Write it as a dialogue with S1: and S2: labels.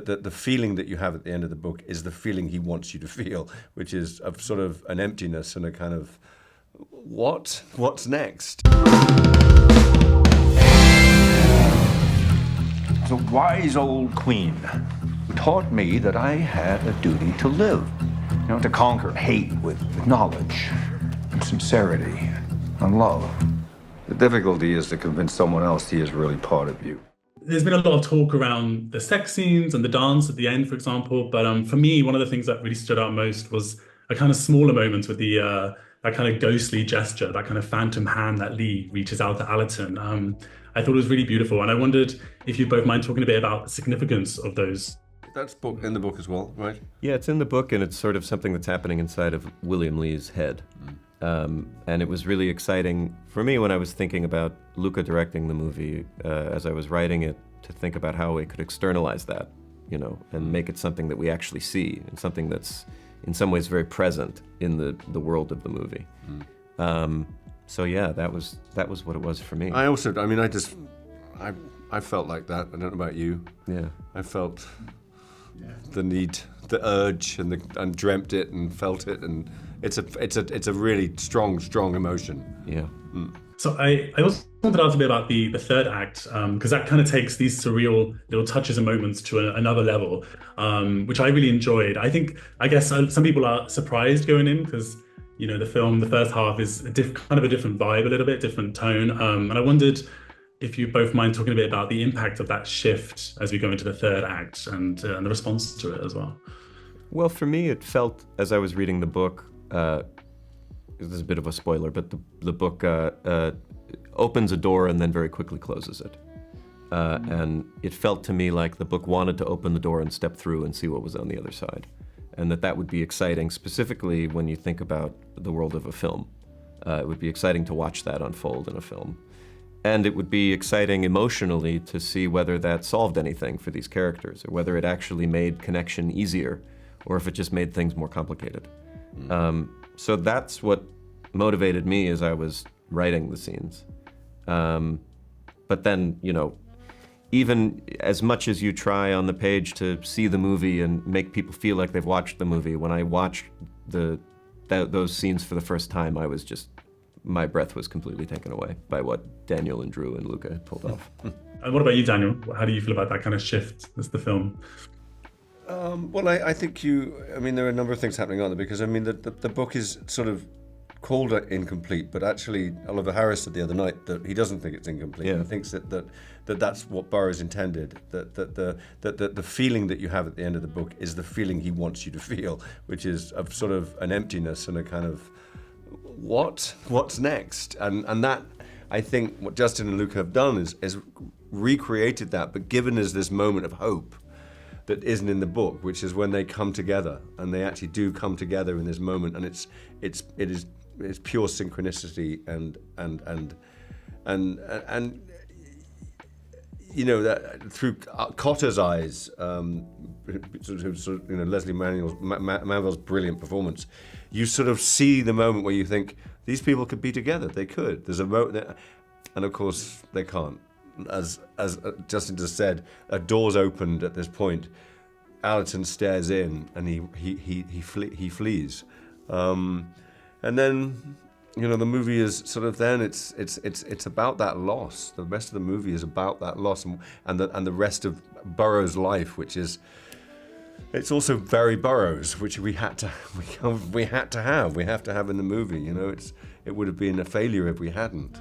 S1: that the feeling that you have at the end of the book is the feeling he wants you to feel, which is of sort of an emptiness and a kind of, what's next?
S2: A wise old queen who taught me that I had a duty to live, to conquer hate with knowledge and sincerity and love. The difficulty is to convince someone else he is really part of you.
S3: There's been a lot of talk around the sex scenes and the dance at the end, for example. But for me, one of the things that really stood out most was a kind of smaller moment with that kind of ghostly gesture, that kind of phantom hand that Lee reaches out to Allerton. I thought it was really beautiful. And I wondered if you both mind talking a bit about the significance of those.
S1: That's in the book as well, right?
S4: Yeah, it's in the book, and it's sort of something that's happening inside of William Lee's head. And it was really exciting for me when I was thinking about Luca directing the movie, as I was writing it, to think about how we could externalize that, and make it something that we actually see, and something that's in some ways very present in the world of the movie. So yeah, that was what it was for me.
S1: I felt like that. I don't know about you.
S4: Yeah.
S1: I felt the need, the urge, and dreamt it and felt it, and it's a really strong emotion.
S4: Yeah.
S3: So I also wanted to ask a bit about the third act, because that kind of takes these surreal little touches and moments to another level, which I really enjoyed. I guess some people are surprised going in because, the first half is kind of a different vibe, a little bit different tone. And I wondered if you both mind talking a bit about the impact of that shift as we go into the third act and the response to it as well.
S4: Well, for me, it felt, as I was reading the book, this is a bit of a spoiler, but the book opens a door and then very quickly closes it. And it felt to me like the book wanted to open the door and step through and see what was on the other side. And that would be exciting, specifically when you think about the world of a film. It would be exciting to watch that unfold in a film. And it would be exciting emotionally to see whether that solved anything for these characters, or whether it actually made connection easier, or if it just made things more complicated. So that's what motivated me as I was writing the scenes. But then, even as much as you try on the page to see the movie and make people feel like they've watched the movie, when I watched those scenes for the first time, my breath was completely taken away by what Daniel and Drew and Luca had pulled off.
S3: And what about you, Daniel? How do you feel about that kind of shift as the film?
S1: Well, I think there are a number of things happening on there, because the book is sort of called incomplete, but actually Oliver Harris said the other night that he doesn't think it's incomplete.
S4: Yeah.
S1: He thinks that's what Burroughs intended, that the feeling that you have at the end of the book is the feeling he wants you to feel, which is of sort of an emptiness and a kind of, what's next? And that, I think what Justin and Luca have done is recreated that, but given us this moment of hope that isn't in the book, which is when they come together, and they actually do come together in this moment, and it is pure synchronicity and that through Cotter's eyes, Leslie Manville's brilliant performance, you sort of see the moment where you think these people could be together. They could. There's a moment, and of course they can't. As Justin just said, a door's opened at this point. Allerton stares in, and he flees, and then the movie is sort of then it's about that loss. The rest of the movie is about that loss, and the rest of Burroughs' life, which is it's also very Burroughs, which we have to have in the movie. It would have been a failure if we hadn't.